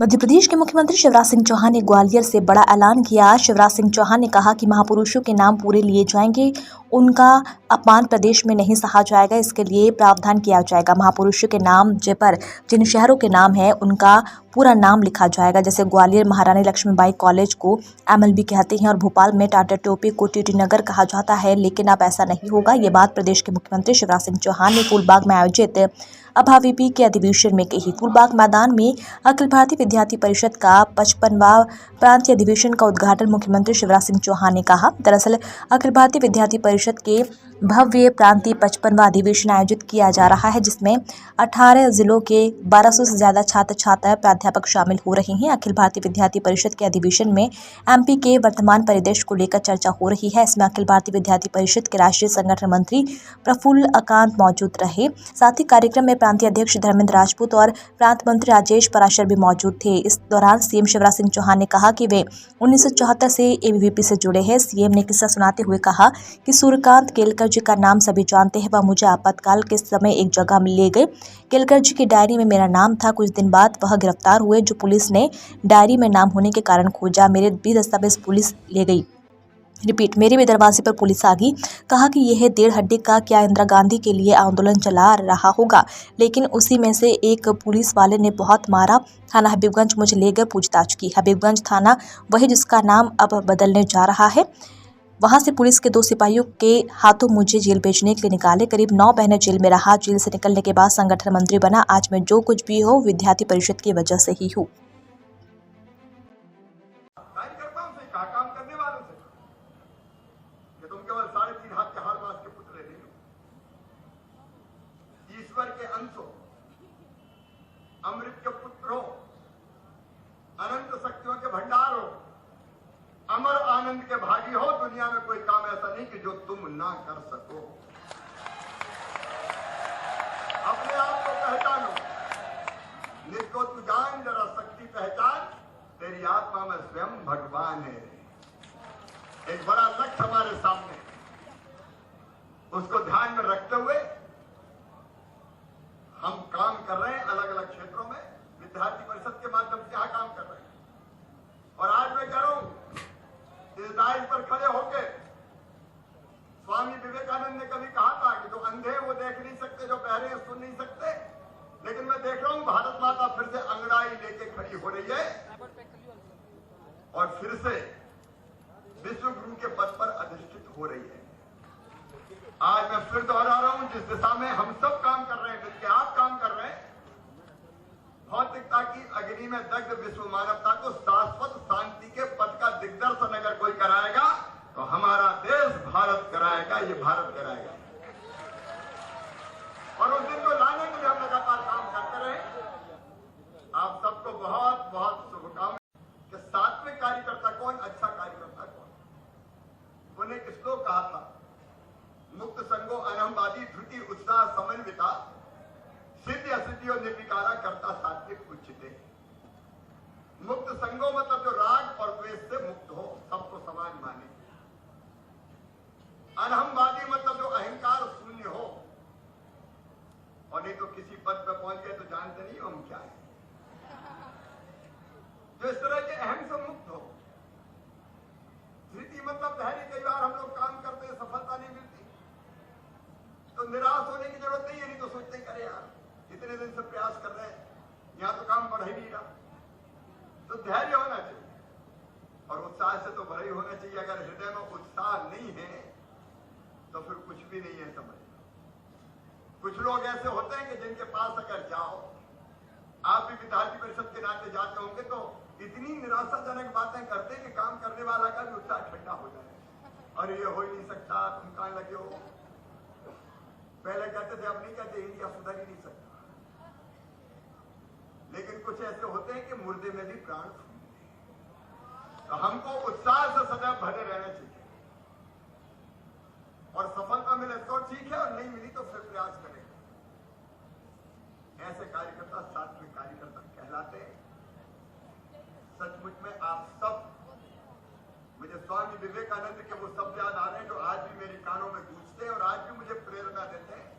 मध्य प्रदेश के मुख्यमंत्री शिवराज सिंह चौहान ने ग्वालियर से बड़ा ऐलान किया। शिवराज सिंह चौहान ने कहा कि महापुरुषों के नाम पूरे लिए जाएंगे, उनका अपमान प्रदेश में नहीं सहा जाएगा, इसके लिए प्रावधान किया जाएगा। महापुरुषों के नाम पर जिन शहरों के नाम है उनका पूरा नाम लिखा जाएगा। जैसे ग्वालियर महारानी लक्ष्मीबाई कॉलेज को MLB कहते हैं और भोपाल में टाटा टोपी को TT नगर कहा जाता है, लेकिन अब ऐसा नहीं होगा। ये बात प्रदेश के मुख्यमंत्री शिवराज सिंह चौहान ने फूलबाग में आयोजित अभाविपी के अधिवेशन में कही। फूलबाग मैदान में अखिल भारतीय विद्यार्थी परिषद का 55वां प्रांतीय अधिवेशन का उद्घाटन मुख्यमंत्री शिवराज सिंह चौहान ने कहा। दरअसल अखिल भारतीय विद्यार्थी परिषद के भव्य प्रांतीय 55वां अधिवेशन आयोजित किया जा रहा है, जिसमें 18 जिलों के 1200 से ज्यादा छात्र छात्रा प्राध्यापक शामिल हो रहे हैं। अखिल भारतीय विद्यार्थी परिषद के अधिवेशन में MP के वर्तमान परिदृश्य को लेकर चर्चा हो रही है। इसमें अखिल भारतीय विद्यार्थी परिषद के राष्ट्रीय संगठन मंत्री प्रफुल्ल अकांत मौजूद रहे। साथ ही कार्यक्रम में प्रांतीय अध्यक्ष धर्मेंद्र राजपूत और प्रांत मंत्री राजेश पराशर भी मौजूद थे। इस दौरान CM शिवराज सिंह चौहान ने कहा कि वे 1974 से ABVP से जुड़े हैं। CM ने किस्सा सुनाते हुए कहा कि सूर्यकांत केलकर जी का नाम सभी जानते हैं। वह मुझे आपातकाल के समय एक जगह में ले गए। केलकर जी की डायरी में मेरा नाम था। कुछ दिन बाद वह गिरफ्तार हुए, जो पुलिस ने डायरी में नाम होने के कारण खोजा। मेरे भी दस्तावेज पुलिस ले गई। मेरे भी दरवाजे पर पुलिस आ गई। कहा कि यह 1.5 हड्डी का क्या इंदिरा गांधी के लिए आंदोलन चला रहा होगा, लेकिन उसी में से एक पुलिस वाले ने बहुत मारा। थाना हबीबगंज मुझे ले गए, पूछताछ की। हबीबगंज थाना वही जिसका नाम अब बदलने जा रहा है। वहां से पुलिस के 2 सिपाहियों के हाथों मुझे जेल भेजने के लिए निकाले। करीब 9 महीने जेल में रहा। जेल से निकलने के बाद संगठन मंत्री बना। आज मैं जो कुछ भी हो विद्यार्थी परिषद की वजह से ही हूँ। तुम केवल 3.5 हाथ के हार मास के पुतले नहीं हो, ईश्वर के अंश हो, अमृत के पुत्र हो, अनंत शक्तियों के भंडार हो, अमर आनंद के भागी हो। दुनिया में कोई काम ऐसा नहीं कि जो तुम ना कर सको। अपने आप को पहचानो, नित्य तू जान, जरा शक्ति पहचान, तेरी आत्मा में स्वयं भगवान है। एक बड़ा लक्ष्य हमारे सामने, उसको ध्यान में रखते हुए हम काम कर रहे हैं। अलग अलग क्षेत्रों में विद्यार्थी परिषद के माध्यम से यहां काम कर रहे हैं। और आज मैं कह रहा हूं, इस दायरे पर खड़े होकर स्वामी विवेकानंद ने कभी कहा था कि जो अंधे वो देख नहीं सकते, जो बहरे हैं सुन नहीं सकते। लेकिन मैं देख रहा हूं भारत माता फिर से अंगड़ाई लेके खड़ी हो रही है और फिर से विश्व गुरु के पद पर अधिष्ठित हो रही है। आज मैं फिर दोहरा रहा हूं, जिस दिशा में हम सब काम कर रहे हैं, जिसके आप काम कर रहे हैं, भौतिकता की अग्नि में दग्ध विश्व मानवता को शाश्वत शांति के पद का दिग्दर्शन अगर कोई कराएगा तो हमारा देश भारत कराएगा, ये भारत कराएगा। और उस दिन को लाने के लिए हम लगातार काम करते रहे। आप सबको बहुत बहुत शुभकामनाएं कि सात्विक कार्यकर्ता कौन, अच्छा कार्यकर्ता कौन। उन्हें किसको कहा था, मुक्त संगो अनहमवादी धृति उत्साह समन्विता सिद्धि असिद्धियों निर्विकारा करता सात्विक उच्चते। मुक्त संगो मतलब जो राग और द्वेष से मुक्त हो, सबको समान माने। अनहमवादी मतलब जो अहंकार शून्य हो, और नहीं तो किसी पद पर पहुंच गए तो जानते नहीं हम क्या है, जो इस तरह के अहम से मुक्त हो। धृति मतलब धैर्य। कई बार हम लोग काम करते हैं, सफलता नहीं मिलती तो निराश होने की जरूरत नहीं है। नहीं तो सोचते हैं, अरे यार इतने दिन से प्रयास कर रहे हैं, यहां तो काम बढ़ ही नहीं रहा। तो धैर्य होना चाहिए और उत्साह से तो भरा ही होना चाहिए। अगर हृदय में उत्साह नहीं है तो फिर कुछ भी नहीं है, समझ। कुछ लोग ऐसे होते हैं कि जिनके पास अगर जाओ, आप भी विद्यार्थी परिषद के नाते जाते होंगे, तो इतनी निराशाजनक बातें करते हैं कि काम करने वाला का भी उत्साह ठंडा हो जाए। और ये हो ही नहीं सकता, तुम कहां लगे हो। पहले कहते थे, अब नहीं कहते, इंडिया सुधर ही नहीं सकता। लेकिन कुछ ऐसे होते हैं कि मुर्दे में भी प्राण फूटते हैं। तो हमको उत्साह से सदैव भरे रहना चाहिए। और सफलता मिले तो ठीक है, और नहीं मिली तो फिर प्रयास करें। ऐसे कार्यकर्ता सात्विक कार्यकर्ता कहलाते हैं। सचमुच में आप सब, मुझे स्वामी विवेकानंद के वो शब्द याद आ रहे हैं जो आज भी मेरे कानों में गूंजते हैं और आज भी मुझे प्रेरणा देते हैं